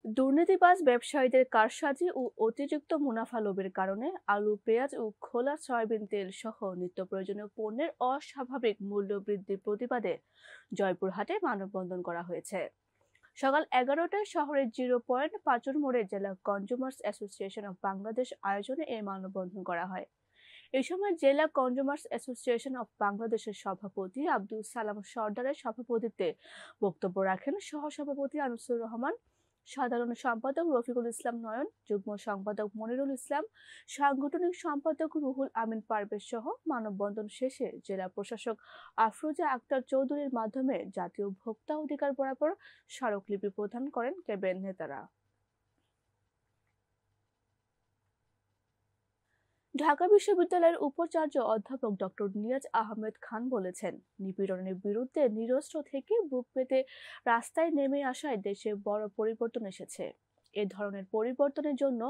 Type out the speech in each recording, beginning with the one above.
দুর্নীতিবাজ ব্যবসায়ীদের কারসাজি ও অতিরিক্ত মুনাফা লোভের কারণে আলু, পেঁয়াজ ও খোলা সয়াবিন তেল সহ নিত্য প্রয়োজনীয় পণ্যের অস্বাভাবিক মূল্য বৃদ্ধির প্রতিবাদে জয়পুরহাটে মানববন্ধন করা হয়েছে। সকাল 11টায় শহরের 0.5 মোড়ে জেলা কনজুমার্স অ্যাসোসিয়েশন অব বাংলাদেশ আয়োজনে এই মানববন্ধন করা হয়। এই সময় জেলা কনজুমার্স অ্যাসোসিয়েশন অব বাংলাদেশের সভাপতি আব্দুল সালাম সর্দারের সভাপতিত্বে বক্তব্য রাখেন সহসভাপতি আনিসুর রহমান, সাধারণ সম্পাদক রফিকুল ইসলাম নয়ন, যুগ্ম সম্পাদক মনিরুল ইসলাম, সাংগঠনিক সম্পাদক রুহুল আমিন পারভেজ সহ। মানববন্ধন শেষে জেলা প্রশাসক আফরোজা আক্তার চৌধুরীর মাধ্যমে জাতীয় ভোক্তা অধিকার বরাবর স্মারকলিপি প্রদান করেন ক্যাবিনেট নেতারা। ঢাকা বিশ্ববিদ্যালয়ের উপাচার্য অধ্যাপক ডক্টর নিয়াজ আহমেদ খান বলেছেন, নিপীড়নের বিরুদ্ধে নিরস্ত্র থেকে বুক পেতে রাস্তায় নেমে আসায় দেশে বড় পরিবর্তন এসেছে। এ ধরনের পরিবর্তনের জন্য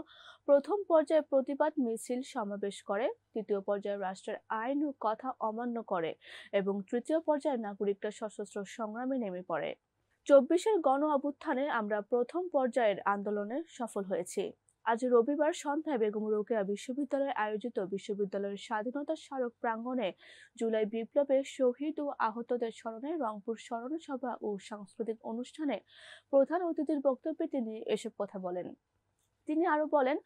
প্রথম পর্যায়ে প্রতিবাদ মিছিল সমাবেশ করে, দ্বিতীয় পর্যায়ে রাষ্ট্রের আইন ও কথা অমান্য করে এবং তৃতীয় পর্যায়ে নাগরিকরা সশস্ত্র সংগ্রামে নেমে পড়ে। 24-এর গণ অভ্যুত্থানে আমরা প্রথম পর্যায়ের আন্দোলনে সফল হয়েছি। আজ রবিবার সন্ধ্যায় বেগম রোকেয়া বিশ্ববিদ্যালয়ে আয়োজিত বিশ্ববিদ্যালয়ের স্বাধীনতা স্মারক প্রাঙ্গণে জুলাই বিপ্লবে শহীদ ও আহতদের স্মরণে রংপুর স্মরণ সভা ও সাংস্কৃতিক অনুষ্ঠানে প্রধান অতিথির বক্তব্যে তিনি এসব কথা বলেন। তিনি আরো বলেন,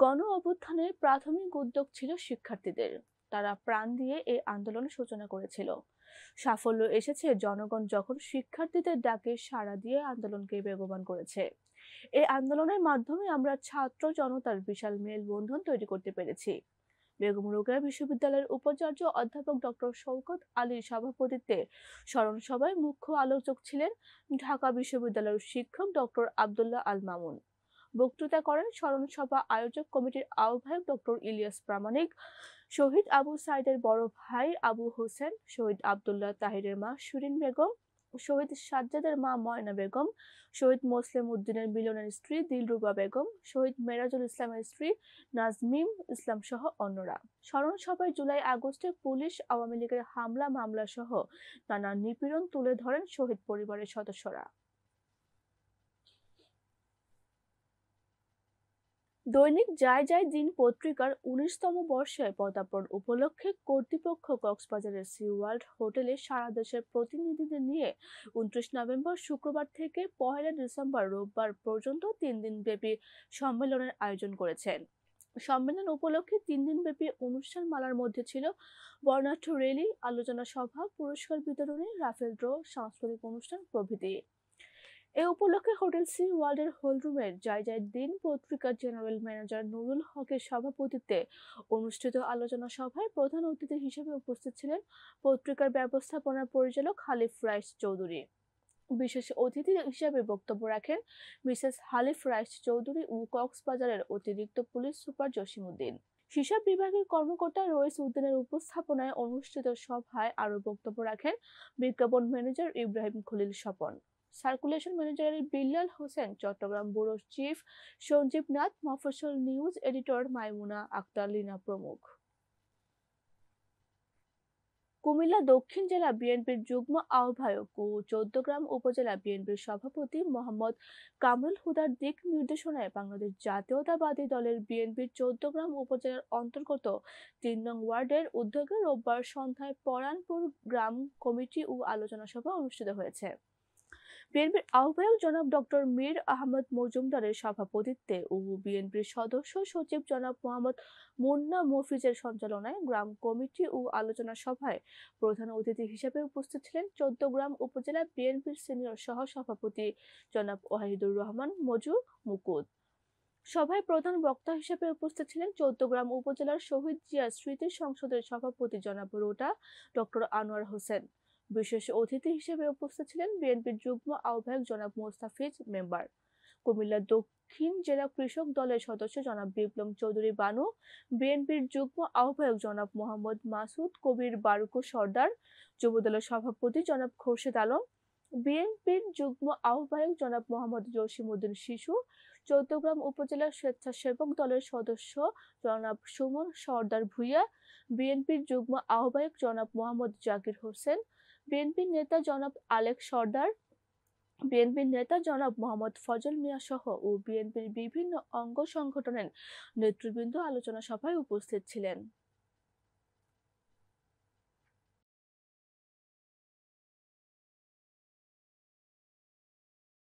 গণ অভ্যুত্থানে প্রাথমিক উদ্যোগ ছিল শিক্ষার্থীদের। তারা প্রাণ দিয়ে এই আন্দোলনের সূচনা করেছিল। সাফল্য এসেছে জনগণ যখন শিক্ষার্থীদের ডাকে সাড়া দিয়ে আন্দোলনকে বেগবান করেছে। এই আন্দোলনের মাধ্যমে আমরা ছাত্র জনতার বিশাল মেলবন্ধন তৈরি করতে পেরেছি। বেগম রোকেয়া বিশ্ববিদ্যালয়ের উপাচার্য অধ্যাপক ডক্টর শওকত আলীর সভাপতিত্বে স্মরণ সভায় মুখ্য আলোচক ছিলেন ঢাকা বিশ্ববিদ্যালয়ের শিক্ষক ডক্টর আব্দুল্লাহ আল মামুন। বক্তৃতা করেন স্মরণ সভা আয়োজক কমিটির আহ্বায়ক ডক্টর ইলিয়াস প্রামাণিক, শহীদ আবু সাইদের বড় ভাই আবু হোসেন, শহীদ আব্দুল্লাহ তাহিরের মা শিরিন বেগম, শহীদ সাজ্জাদের মা ময়না বেগম, শহীদ মোসলেম উদ্দিনের মিলনের স্ত্রী দিলরুবা বেগম, শহীদ মেরাজুল ইসলামের স্ত্রী নাজমিম ইসলাম সহ অন্যরা। স্মরণ সভায় জুলাই আগস্টে পুলিশ, আওয়ামী লীগের হামলা মামলা সহ নানা নিপীড়ন তুলে ধরেন শহীদ পরিবারের সদস্যরা। দৈনিক যায় যায় দিন পত্রিকার 19তম বর্ষে পদার্পণ উপলক্ষে কর্তৃপক্ষ কক্সবাজারের সি ওয়ার্ল্ড হোটেলে সারা দেশের প্রতিনিধিদের নিয়ে 29 নভেম্বর শুক্রবার থেকে 1 ডিসেম্বর রোববার পর্যন্ত 3 দিন ব্যাপী সম্মেলনের আয়োজন করেছেন। সম্মেলন উপলক্ষে 3 দিন ব্যাপী অনুষ্ঠান মালার মধ্যে ছিল বর্ণাঢ্য র্যালি, আলোচনা সভা, পুরস্কার বিতরণী, রাফেল ড্র, সাংস্কৃতিক অনুষ্ঠান প্রভৃতি। এ উপলক্ষে হোটেল সি ওয়ার্ল্ডের হলরুমের যায় যায় দিন পত্রিকার জেনারেল ম্যানেজার নুরুল হকের সভাপতিত্বে অনুষ্ঠিত আলোচনা সভায় প্রধান অতিথি হিসেবে উপস্থিত ছিলেন পত্রিকার ব্যবস্থাপনা পরিচালক হালিফ রাইস চৌধুরী। বিশেষ অতিথি হিসেবে বক্তব্য রাখেন মিসেস হালিফ রাইস চৌধুরী ও কক্সবাজারের অতিরিক্ত পুলিশ সুপার জসিমউদ্দিন। হিসাব বিভাগের কর্মকর্তা রইস উদ্দিনের উপস্থাপনায় অনুষ্ঠিত সভায় আরো বক্তব্য রাখেন বিজ্ঞাপন manager Ibrahim Khalil Swapan, circulation manager Billal Hossain, Chittagong ব্যুরোর চিফ সঞ্জীব নাথ, মফস্বল নিউজ এডিটর মাইমুনা আক্তার লিনা প্রমুখ। কুমিল্লা দক্ষিণ জেলা বিএনপির যুগ্ম আহ্বায়ক ও চৌদ্দগ্রাম উপজেলা বিএনপির সভাপতি মোহাম্মদ কামরুল হুদার দিক নির্দেশনায় বাংলাদেশ জাতীয়তাবাদী দলের বিএনপির চৌদ্দগ্রাম উপজেলার অন্তর্গত 3 নং ওয়ার্ডের উদ্যোগে রোববার সন্ধ্যায় পরানপুর গ্রাম কমিটি ও আলোচনা সভা অনুষ্ঠিত হয়েছে। বিএনপির আহ্বায়ক জনাব ডক্টর মীর আহমদ মজুমদারের সভাপতিত্বে ও বিএনপির সদস্য সচিব জনাব মোহাম্মদ মুন্না মফিজের সঞ্চালনায় গ্রাম কমিটি ও আলোচনা সভায় প্রধান অতিথি হিসেবে উপস্থিত ছিলেন চৌদ্দগ্রাম উপজেলা বিএনপির সিনিয়র সহ সভাপতি জনাব ওয়াহিদুর রহমান মজু মুকুদ। সভায় প্রধান বক্তা হিসেবে উপস্থিত ছিলেন চৌদ্দগ্রাম উপজেলার শহীদ জিয়া স্মৃতি সংসদের সভাপতি জনাব রোটা ডক্টর আনোয়ার হোসেন। বিশেষ অতিথি হিসেবে উপস্থিত ছিলেন বিএনপির যুগ্ম আহ্বায়ক জনাব মোস্তাফিজ মেম্বার, কুমিল্লা দক্ষিণ জেলা কৃষক দলের সদস্য জনাব বিপ্লব চৌধুরী বানু, বিএনপির যুগ্ম আহ্বায়ক জনাব মোহাম্মদ মাসুদ কবির বারুকু সর্দার, যুবদলের সভাপতি জনাব খোরশেদ আলম, বিএনপির যুগ্ম আহ্বায়ক জনাব মোহাম্মদ জসিমউদ্দিন শিশু, চৌদ্দগ্রাম উপজেলা স্বেচ্ছাসেবক দলের সদস্য জনাব সুমন সর্দার ভূঁইয়া, বিএনপির যুগ্ম আহ্বায়ক জনাব মোহাম্মদ জাকির হোসেন, বিএনপির নেতা জনাব আলেক সর্দার, বিএনপির নেতা জনাব মোহাম্মদ ফজল মিয়া সহ ও বিএনপির বিভিন্ন অঙ্গ সংগঠনের নেতৃবৃন্দ আলোচনা সভায় উপস্থিত ছিলেন।